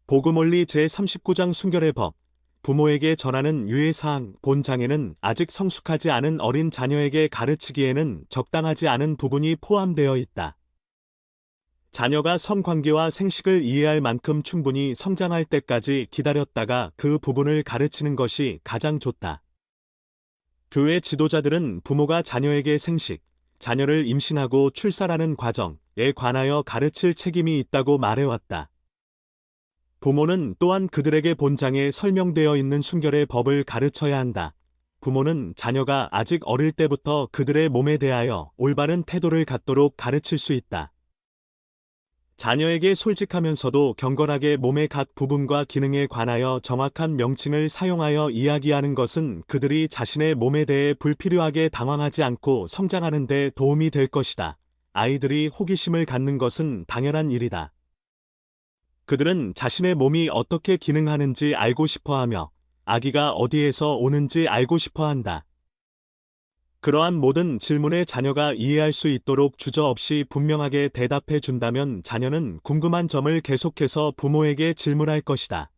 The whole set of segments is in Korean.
복음원리 제39장 순결의 법, 부모에게 전하는 유예사항. 본 장에는 아직 성숙하지 않은 어린 자녀에게 가르치기에는 적당하지 않은 부분이 포함되어 있다. 자녀가 성관계와 생식을 이해할 만큼 충분히 성장할 때까지 기다렸다가 그 부분을 가르치는 것이 가장 좋다. 교회 지도자들은 부모가 자녀에게 생식, 자녀를 임신하고 출산하는 과정에 관하여 가르칠 책임이 있다고 말해왔다. 부모는 또한 그들에게 본장에 설명되어 있는 순결의 법을 가르쳐야 한다. 부모는 자녀가 아직 어릴 때부터 그들의 몸에 대하여 올바른 태도를 갖도록 가르칠 수 있다. 자녀에게 솔직하면서도 경건하게 몸의 각 부분과 기능에 관하여 정확한 명칭을 사용하여 이야기하는 것은 그들이 자신의 몸에 대해 불필요하게 당황하지 않고 성장하는 데 도움이 될 것이다. 아이들이 호기심을 갖는 것은 당연한 일이다. 그들은 자신의 몸이 어떻게 기능하는지 알고 싶어하며 아기가 어디에서 오는지 알고 싶어한다. 그러한 모든 질문에 자녀가 이해할 수 있도록 주저없이 분명하게 대답해 준다면 자녀는 궁금한 점을 계속해서 부모에게 질문할 것이다.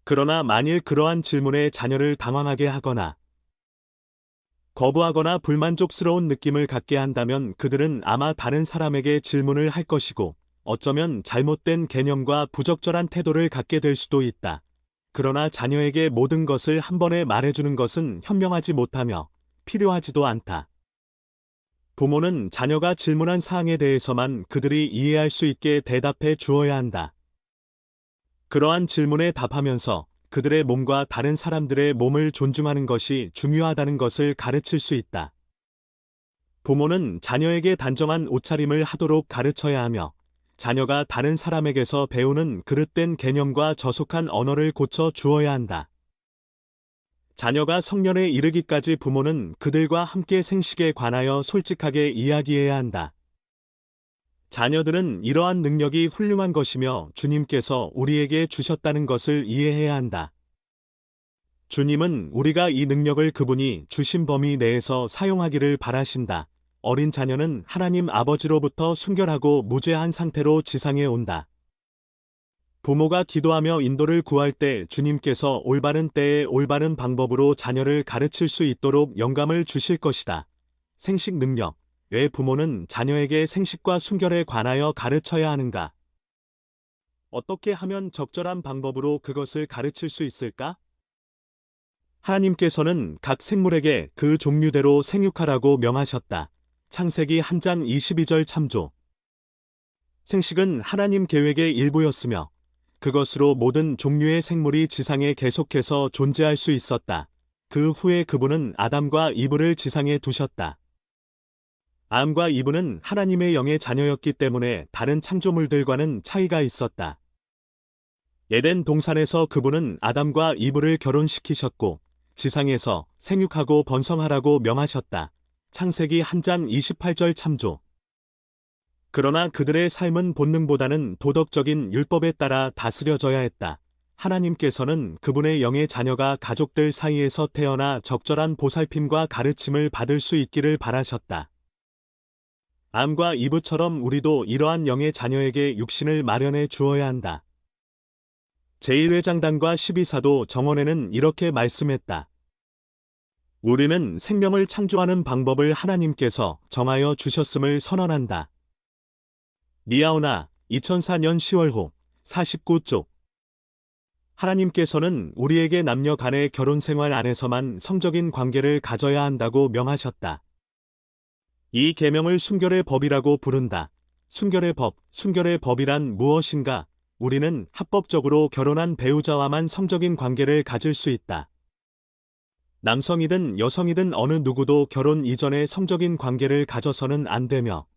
그러나 만일 그러한 질문에 자녀를 당황하게 하거나 거부하거나 불만족스러운 느낌을 갖게 한다면 그들은 아마 다른 사람에게 질문을 할 것이고 어쩌면 잘못된 개념과 부적절한 태도를 갖게 될 수도 있다. 그러나 자녀에게 모든 것을 한 번에 말해주는 것은 현명하지 못하며 필요하지도 않다. 부모는 자녀가 질문한 사항에 대해서만 그들이 이해할 수 있게 대답해 주어야 한다. 그러한 질문에 답하면서 그들의 몸과 다른 사람들의 몸을 존중하는 것이 중요하다는 것을 가르칠 수 있다. 부모는 자녀에게 단정한 옷차림을 하도록 가르쳐야 하며 자녀가 다른 사람에게서 배우는 그릇된 개념과 저속한 언어를 고쳐 주어야 한다. 자녀가 성년에 이르기까지 부모는 그들과 함께 생식에 관하여 솔직하게 이야기해야 한다. 자녀들은 이러한 능력이 훌륭한 것이며 주님께서 우리에게 주셨다는 것을 이해해야 한다. 주님은 우리가 이 능력을 그분이 주신 범위 내에서 사용하기를 바라신다. 어린 자녀는 하나님 아버지로부터 순결하고 무죄한 상태로 지상에 온다. 부모가 기도하며 인도를 구할 때 주님께서 올바른 때에 올바른 방법으로 자녀를 가르칠 수 있도록 영감을 주실 것이다. 생식 능력. 왜 부모는 자녀에게 생식과 순결에 관하여 가르쳐야 하는가? 어떻게 하면 적절한 방법으로 그것을 가르칠 수 있을까? 하나님께서는 각 생물에게 그 종류대로 생육하라고 명하셨다. 창세기 1장 22절 참조. 생식은 하나님 계획의 일부였으며 그것으로 모든 종류의 생물이 지상에 계속해서 존재할 수 있었다. 그 후에 그분은 아담과 이브를 지상에 두셨다. 아담과 이브는 하나님의 영의 자녀였기 때문에 다른 창조물들과는 차이가 있었다. 에덴 동산에서 그분은 아담과 이브를 결혼시키셨고 지상에서 생육하고 번성하라고 명하셨다. 창세기 1장 28절 참조. 그러나 그들의 삶은 본능보다는 도덕적인 율법에 따라 다스려져야 했다. 하나님께서는 그분의 영의 자녀가 가족들 사이에서 태어나 적절한 보살핌과 가르침을 받을 수 있기를 바라셨다. 암과 이브처럼 우리도 이러한 영의 자녀에게 육신을 마련해 주어야 한다. 제1회장단과 12사도 정원에는 이렇게 말씀했다. 우리는 생명을 창조하는 방법을 하나님께서 정하여 주셨음을 선언한다. 니아오나 2004년 10월호 49쪽. 하나님께서는 우리에게 남녀 간의 결혼 생활 안에서만 성적인 관계를 가져야 한다고 명하셨다. 이 계명을 순결의 법이라고 부른다. 순결의 법, 순결의 법이란 무엇인가? 우리는 합법적으로 결혼한 배우자와만 성적인 관계를 가질 수 있다. 남성이든 여성이든 어느 누구도 결혼 이전에 성적인 관계를 가져서는 안 되며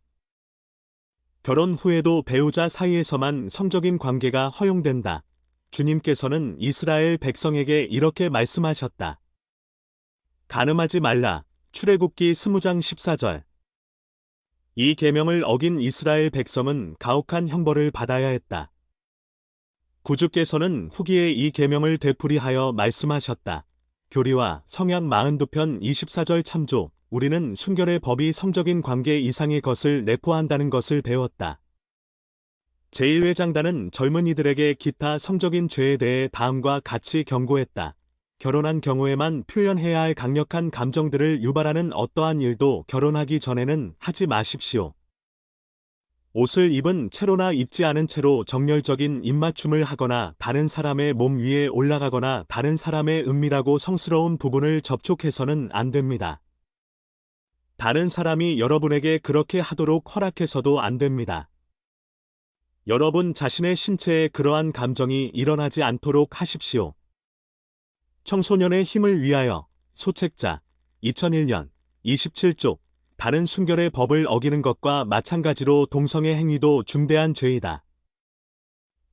결혼 후에도 배우자 사이에서만 성적인 관계가 허용된다. 주님께서는 이스라엘 백성에게 이렇게 말씀하셨다. 간음하지 말라. 출애굽기 20장 14절. 이 계명을 어긴 이스라엘 백성은 가혹한 형벌을 받아야 했다. 구주께서는 후기에 이 계명을 되풀이하여 말씀하셨다. 교리와 성약 42편 24절 참조. 우리는 순결의 법이 성적인 관계 이상의 것을 내포한다는 것을 배웠다. 제1회장단은 젊은이들에게 기타 성적인 죄에 대해 다음과 같이 경고했다. 결혼한 경우에만 표현해야 할 강력한 감정들을 유발하는 어떠한 일도 결혼하기 전에는 하지 마십시오. 옷을 입은 채로나 입지 않은 채로 정열적인 입맞춤을 하거나 다른 사람의 몸 위에 올라가거나 다른 사람의 은밀하고 성스러운 부분을 접촉해서는 안 됩니다. 다른 사람이 여러분에게 그렇게 하도록 허락해서도 안 됩니다. 여러분 자신의 신체에 그러한 감정이 일어나지 않도록 하십시오. 청소년의 힘을 위하여 소책자 2001년 27쪽 다른 순결의 법을 어기는 것과 마찬가지로 동성애 행위도 중대한 죄이다.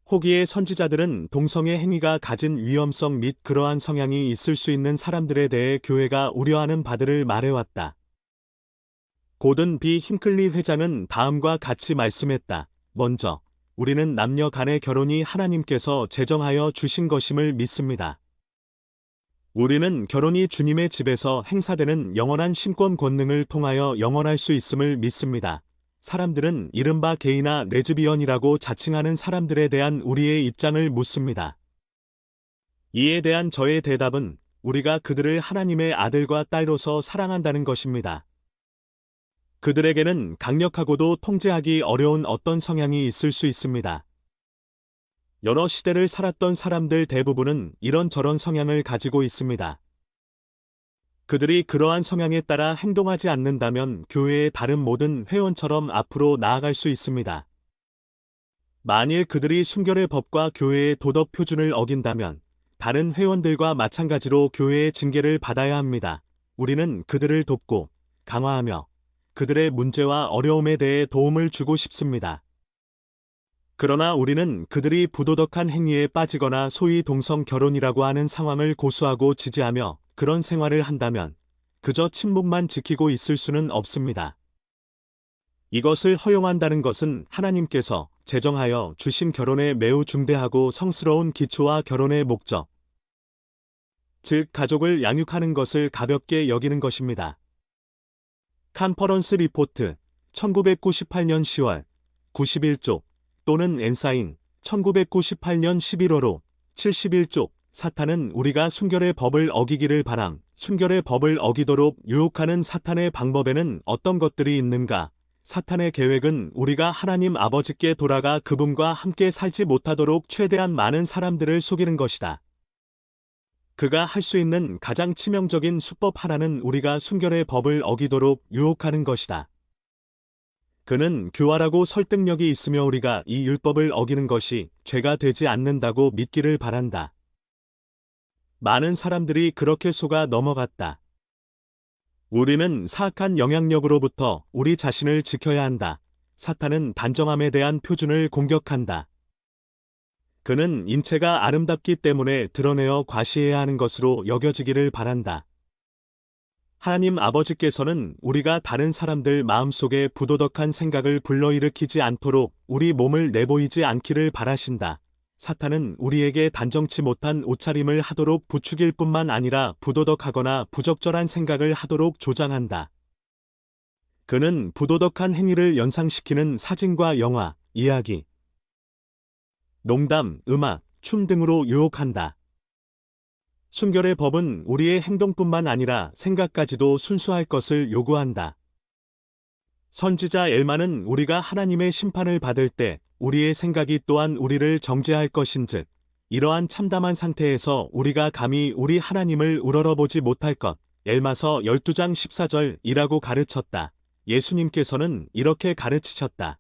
호기의 선지자들은 동성애 행위가 가진 위험성 및 그러한 성향이 있을 수 있는 사람들에 대해 교회가 우려하는 바들을 말해왔다. 고든 B. 힌클리 회장은 다음과 같이 말씀했다. 먼저, 우리는 남녀 간의 결혼이 하나님께서 제정하여 주신 것임을 믿습니다. 우리는 결혼이 주님의 집에서 행사되는 영원한 신권 권능을 통하여 영원할 수 있음을 믿습니다. 사람들은 이른바 게이나 레즈비언이라고 자칭하는 사람들에 대한 우리의 입장을 묻습니다. 이에 대한 저의 대답은 우리가 그들을 하나님의 아들과 딸로서 사랑한다는 것입니다. 그들에게는 강력하고도 통제하기 어려운 어떤 성향이 있을 수 있습니다. 여러 시대를 살았던 사람들 대부분은 이런저런 성향을 가지고 있습니다. 그들이 그러한 성향에 따라 행동하지 않는다면 교회의 다른 모든 회원처럼 앞으로 나아갈 수 있습니다. 만일 그들이 순결의 법과 교회의 도덕 표준을 어긴다면 다른 회원들과 마찬가지로 교회의 징계를 받아야 합니다. 우리는 그들을 돕고 강화하며 그들의 문제와 어려움에 대해 도움을 주고 싶습니다. 그러나 우리는 그들이 부도덕한 행위에 빠지거나 소위 동성 결혼이라고 하는 상황을 고수하고 지지하며 그런 생활을 한다면 그저 침묵만 지키고 있을 수는 없습니다. 이것을 허용한다는 것은 하나님께서 제정하여 주신 결혼의 매우 중대하고 성스러운 기초와 결혼의 목적, 즉 가족을 양육하는 것을 가볍게 여기는 것입니다. 컨퍼런스 리포트 1998년 10월 91쪽 또는 엔사인 1998년 11월호 71쪽 사탄은 우리가 순결의 법을 어기기를 바람, 순결의 법을 어기도록 유혹하는 사탄의 방법에는 어떤 것들이 있는가? 사탄의 계획은 우리가 하나님 아버지께 돌아가 그분과 함께 살지 못하도록 최대한 많은 사람들을 속이는 것이다. 그가 할 수 있는 가장 치명적인 수법 하나는 우리가 순결의 법을 어기도록 유혹하는 것이다. 그는 교활하고 설득력이 있으며 우리가 이 율법을 어기는 것이 죄가 되지 않는다고 믿기를 바란다. 많은 사람들이 그렇게 속아 넘어갔다. 우리는 사악한 영향력으로부터 우리 자신을 지켜야 한다. 사탄은 단정함에 대한 표준을 공격한다. 그는 인체가 아름답기 때문에 드러내어 과시해야 하는 것으로 여겨지기를 바란다. 하나님 아버지께서는 우리가 다른 사람들 마음속에 부도덕한 생각을 불러일으키지 않도록 우리 몸을 내보이지 않기를 바라신다. 사탄은 우리에게 단정치 못한 옷차림을 하도록 부추길 뿐만 아니라 부도덕하거나 부적절한 생각을 하도록 조장한다. 그는 부도덕한 행위를 연상시키는 사진과 영화, 이야기, 농담, 음악, 춤 등으로 유혹한다. 순결의 법은 우리의 행동뿐만 아니라 생각까지도 순수할 것을 요구한다. 선지자 엘마는 우리가 하나님의 심판을 받을 때 우리의 생각이 또한 우리를 정죄할 것인즉 이러한 참담한 상태에서 우리가 감히 우리 하나님을 우러러보지 못할 것 엘마서 12장 14절이라고 가르쳤다. 예수님께서는 이렇게 가르치셨다.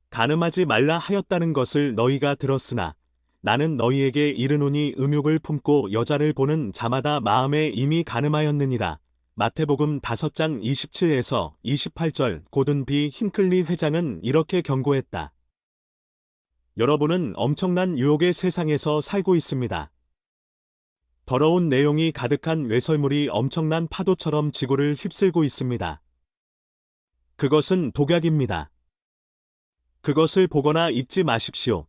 간음하지 말라 하였다는 것을 너희가 들었으나 나는 너희에게 이르노니 음욕을 품고 여자를 보는 자마다 마음에 이미 간음하였느니라. 마태복음 5장 27에서 28절 고든 B. 힌클리 회장은 이렇게 경고했다. 여러분은 엄청난 유혹의 세상에서 살고 있습니다. 더러운 내용이 가득한 외설물이 엄청난 파도처럼 지구를 휩쓸고 있습니다. 그것은 독약입니다. 그것을 보거나 잊지 마십시오.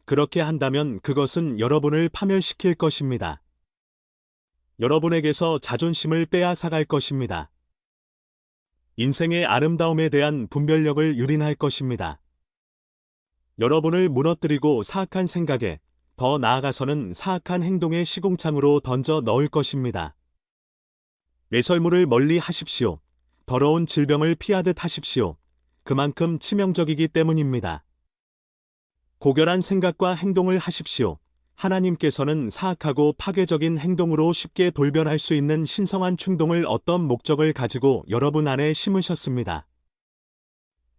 그렇게 한다면 그것은 여러분을 파멸시킬 것입니다. 여러분에게서 자존심을 빼앗아갈 것입니다. 인생의 아름다움에 대한 분별력을 유린할 것입니다. 여러분을 무너뜨리고 사악한 생각에, 더 나아가서는 사악한 행동의 시궁창으로 던져 넣을 것입니다. 외설물을 멀리 하십시오. 더러운 질병을 피하듯 하십시오. 그만큼 치명적이기 때문입니다. 고결한 생각과 행동을 하십시오. 하나님께서는 사악하고 파괴적인 행동으로 쉽게 돌변할 수 있는 신성한 충동을 어떤 목적을 가지고 여러분 안에 심으셨습니다.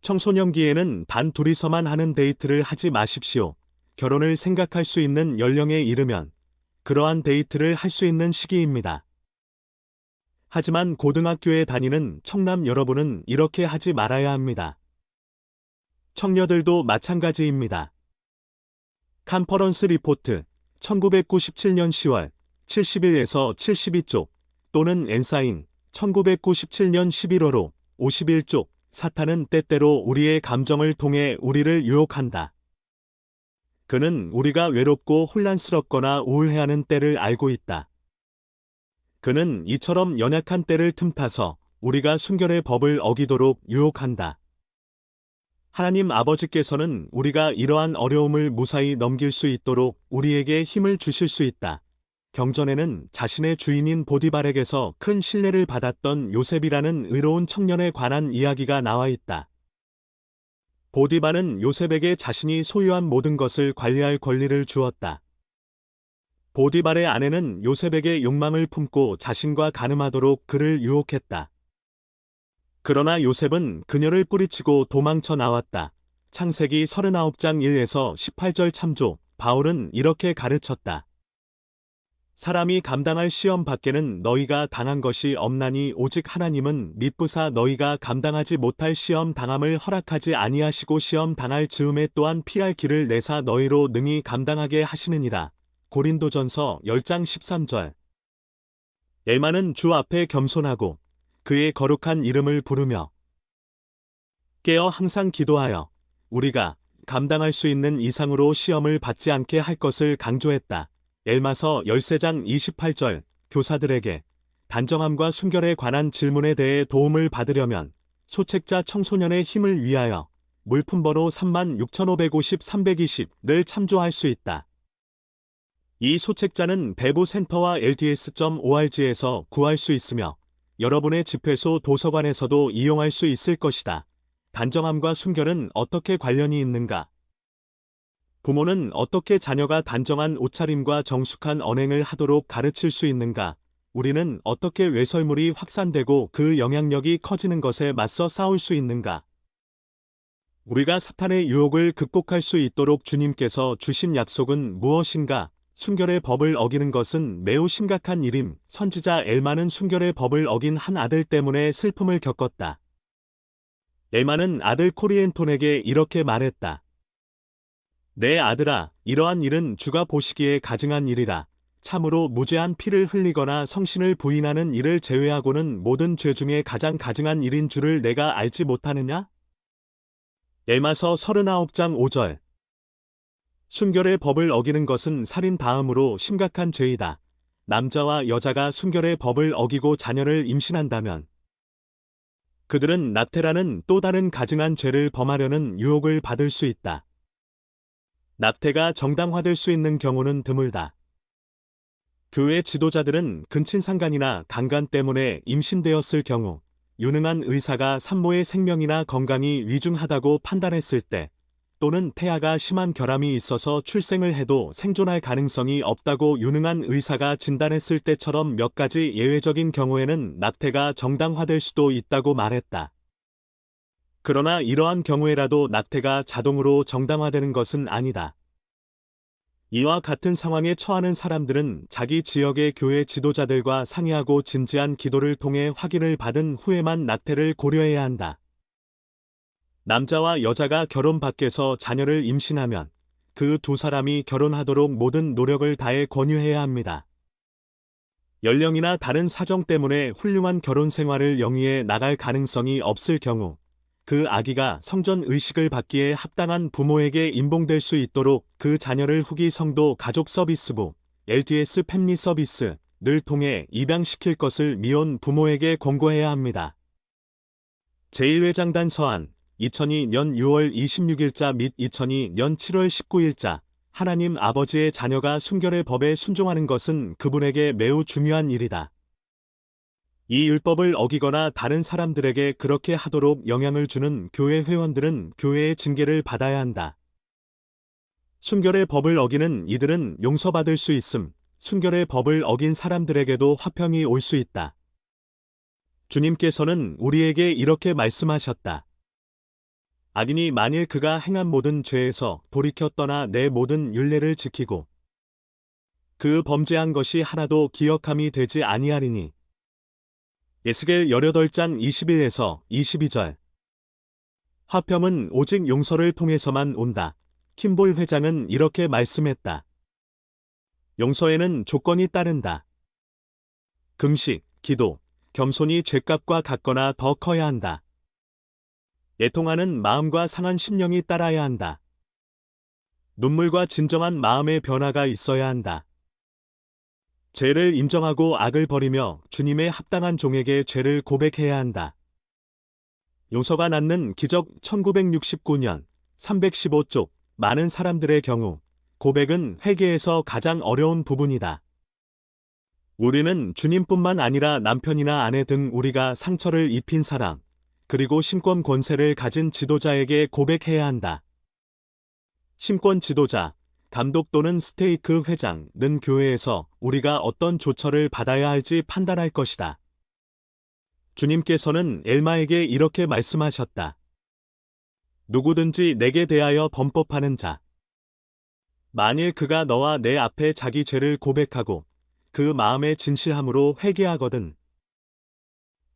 청소년기에는 단 둘이서만 하는 데이트를 하지 마십시오. 결혼을 생각할 수 있는 연령에 이르면 그러한 데이트를 할 수 있는 시기입니다. 하지만 고등학교에 다니는 청남 여러분은 이렇게 하지 말아야 합니다. 청녀들도 마찬가지입니다. 컨퍼런스 리포트 1997년 10월 71에서 72쪽 또는 엔사인 1997년 11월호 51쪽 사탄은 때때로 우리의 감정을 통해 우리를 유혹한다. 그는 우리가 외롭고 혼란스럽거나 우울해하는 때를 알고 있다. 그는 이처럼 연약한 때를 틈타서 우리가 순결의 법을 어기도록 유혹한다. 하나님 아버지께서는 우리가 이러한 어려움을 무사히 넘길 수 있도록 우리에게 힘을 주실 수 있다. 경전에는 자신의 주인인 보디발에게서 큰 신뢰를 받았던 요셉이라는 의로운 청년에 관한 이야기가 나와 있다. 보디발은 요셉에게 자신이 소유한 모든 것을 관리할 권리를 주었다. 보디발의 아내는 요셉에게 욕망을 품고 자신과 간음하도록 그를 유혹했다. 그러나 요셉은 그녀를 뿌리치고 도망쳐 나왔다. 창세기 39장 1에서 18절 참조. 바울은 이렇게 가르쳤다. 사람이 감당할 시험 밖에는 너희가 당한 것이 없나니 오직 하나님은 미쁘사 너희가 감당하지 못할 시험 당함을 허락하지 아니하시고 시험 당할 즈음에 또한 피할 길을 내사 너희로 능히 감당하게 하시느니라. 고린도전서 10장 13절. 엘마는 주 앞에 겸손하고 그의 거룩한 이름을 부르며 깨어 항상 기도하여 우리가 감당할 수 있는 이상으로 시험을 받지 않게 할 것을 강조했다. 엘마서 13장 28절. 교사들에게 단정함과 순결에 관한 질문에 대해 도움을 받으려면 소책자 청소년의 힘을 위하여 물품번호 36,550-320를 참조할 수 있다. 이 소책자는 배부센터와 LDS.org에서 구할 수 있으며 여러분의 집회소 도서관에서도 이용할 수 있을 것이다. 단정함과 순결은 어떻게 관련이 있는가? 부모는 어떻게 자녀가 단정한 옷차림과 정숙한 언행을 하도록 가르칠 수 있는가? 우리는 어떻게 외설물이 확산되고 그 영향력이 커지는 것에 맞서 싸울 수 있는가? 우리가 사탄의 유혹을 극복할 수 있도록 주님께서 주신 약속은 무엇인가? 순결의 법을 어기는 것은 매우 심각한 일임. 선지자 엘마는 순결의 법을 어긴 한 아들 때문에 슬픔을 겪었다. 엘마는 아들 코리엔톤에게 이렇게 말했다. 내 아들아, 이러한 일은 주가 보시기에 가증한 일이라. 참으로 무죄한 피를 흘리거나 성신을 부인하는 일을 제외하고는 모든 죄 중에 가장 가증한 일인 줄을 내가 알지 못하느냐? 엘마서 39장 5절. 순결의 법을 어기는 것은 살인 다음으로 심각한 죄이다. 남자와 여자가 순결의 법을 어기고 자녀를 임신한다면 그들은 낙태라는 또 다른 가증한 죄를 범하려는 유혹을 받을 수 있다. 낙태가 정당화될 수 있는 경우는 드물다. 교회 지도자들은 근친상간이나 강간 때문에 임신되었을 경우 유능한 의사가 산모의 생명이나 건강이 위중하다고 판단했을 때 또는 태아가 심한 결함이 있어서 출생을 해도 생존할 가능성이 없다고 유능한 의사가 진단했을 때처럼 몇 가지 예외적인 경우에는 낙태가 정당화될 수도 있다고 말했다. 그러나 이러한 경우에라도 낙태가 자동으로 정당화되는 것은 아니다. 이와 같은 상황에 처하는 사람들은 자기 지역의 교회 지도자들과 상의하고 진지한 기도를 통해 확인을 받은 후에만 낙태를 고려해야 한다. 남자와 여자가 결혼 밖에서 자녀를 임신하면 그 두 사람이 결혼하도록 모든 노력을 다해 권유해야 합니다. 연령이나 다른 사정 때문에 훌륭한 결혼 생활을 영위해 나갈 가능성이 없을 경우 그 아기가 성전 의식을 받기에 합당한 부모에게 임봉될 수 있도록 그 자녀를 후기 성도 가족 서비스부 LDS 패밀리 서비스를 통해 입양시킬 것을 미혼 부모에게 권고해야 합니다. 제1회장단 서한 2002년 6월 26일자 및 2002년 7월 19일자 하나님 아버지의 자녀가 순결의 법에 순종하는 것은 그분에게 매우 중요한 일이다. 이 율법을 어기거나 다른 사람들에게 그렇게 하도록 영향을 주는 교회 회원들은 교회의 징계를 받아야 한다. 순결의 법을 어기는 이들은 용서받을 수 있음, 순결의 법을 어긴 사람들에게도 화평이 올 수 있다. 주님께서는 우리에게 이렇게 말씀하셨다. 악인이 만일 그가 행한 모든 죄에서 돌이켜 떠나 내 모든 율례를 지키고 그 범죄한 것이 하나도 기억함이 되지 아니하리니. 에스겔 18장 21에서 22절. 화평은 오직 용서를 통해서만 온다. 킴볼 회장은 이렇게 말씀했다. 용서에는 조건이 따른다. 금식, 기도, 겸손히 죗값과 같거나 더 커야 한다. 애통하는 마음과 상한 심령이 따라야 한다. 눈물과 진정한 마음의 변화가 있어야 한다. 죄를 인정하고 악을 버리며 주님의 합당한 종에게 죄를 고백해야 한다. 용서가 낳는 기적 1969년 315쪽 많은 사람들의 경우 고백은 회개에서 가장 어려운 부분이다. 우리는 주님뿐만 아니라 남편이나 아내 등 우리가 상처를 입힌 사람, 그리고 신권 권세를 가진 지도자에게 고백해야 한다. 신권 지도자, 감독 또는 스테이크 회장는 교회에서 우리가 어떤 조처를 받아야 할지 판단할 것이다. 주님께서는 엘마에게 이렇게 말씀하셨다. 누구든지 내게 대하여 범법하는 자. 만일 그가 너와 내 앞에 자기 죄를 고백하고 그 마음의 진실함으로 회개하거든.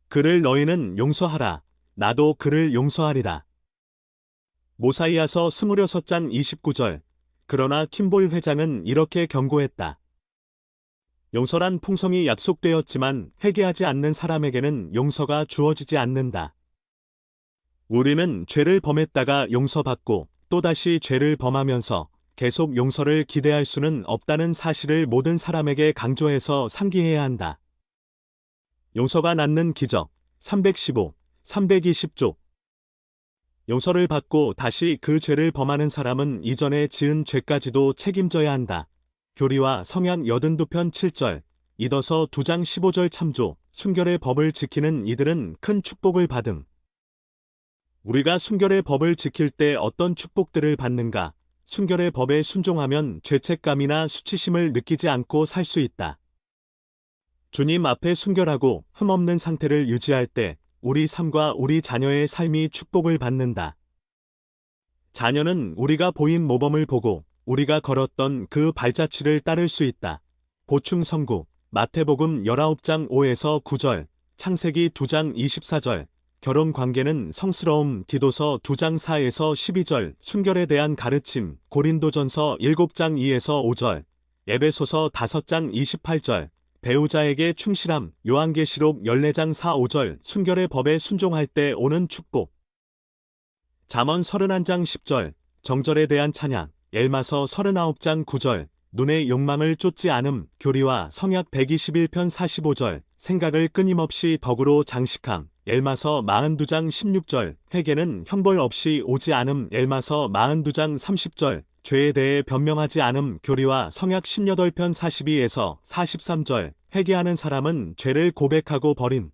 그를 너희는 용서하라. 나도 그를 용서하리라. 모사이아서 26장 29절. 그러나 킴볼 회장은 이렇게 경고했다. 용서란 풍성이 약속되었지만 회개하지 않는 사람에게는 용서가 주어지지 않는다. 우리는 죄를 범했다가 용서받고 또다시 죄를 범하면서 계속 용서를 기대할 수는 없다는 사실을 모든 사람에게 강조해서 상기해야 한다. 용서가 낳는 기적 315, 320쪽. 용서를 받고 다시 그 죄를 범하는 사람은 이전에 지은 죄까지도 책임져야 한다. 교리와 성약 82편 7절, 이더서 2장 15절 참조. 순결의 법을 지키는 이들은 큰 축복을 받음. 우리가 순결의 법을 지킬 때 어떤 축복들을 받는가? 순결의 법에 순종하면 죄책감이나 수치심을 느끼지 않고 살 수 있다. 주님 앞에 순결하고 흠없는 상태를 유지할 때 우리 삶과 우리 자녀의 삶이 축복을 받는다. 자녀는 우리가 보인 모범을 보고 우리가 걸었던 그 발자취를 따를 수 있다. 보충 선구, 마태복음 19장 5에서 9절, 창세기 2장 24절, 결혼 관계는 성스러움, 디도서 2장 4에서 12절, 순결에 대한 가르침, 고린도전서 7장 2에서 5절, 에베소서 5장 28절, 배우자에게 충실함, 요한계시록 14장 4, 5절, 순결의 법에 순종할 때 오는 축복. 잠언 31장 10절, 정절에 대한 찬양, 엘마서 39장 9절, 눈의 욕망을 쫓지 않음, 교리와 성약 121편 45절, 생각을 끊임없이 덕으로 장식함, 엘마서 42장 16절, 회개는 형벌 없이 오지 않음, 엘마서 42장 30절, 죄에 대해 변명하지 않음, 교리와 성약 18편 42에서 43절, 회개하는 사람은 죄를 고백하고 버림.